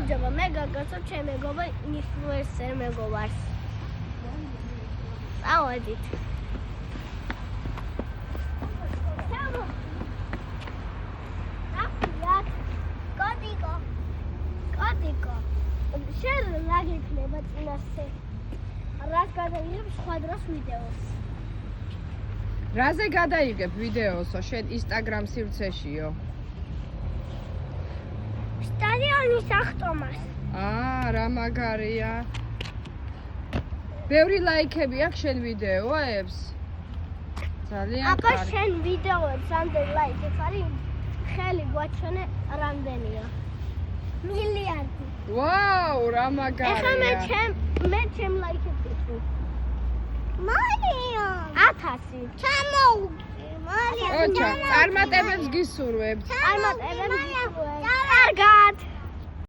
გამარჯობა, მე გაგაცნობ ჩემ მეგობარ ინფლუენსერ მეგობარს. წავედით. კოდიკო. შენ რა გიქნება წინასწარ? რას გადაიღებ სხვა დროს ვიდეოს? რაზე გადაიღებ ვიდეოსო შენ Instagram სივრცეშიო? სტადიონის აღტომას. რა მაგარია. ბევრი ლაიქები აქვს შენ ვიდეოებს? ძალიან აბა შენ ვიდეოებს ამდენ ლაიქებს არის ხელი გვაჩვენე რამდენია? მილიარდი. ვაუ, რა მაგარია. ეხლა მე ჩემ ლაიქებს ვიტყვი. მალია 1000. ჩამოუგე. მალია. ოჩა, წარმატებებს გისურვებთ. წარმატებებს გისურვებთ. კარგად.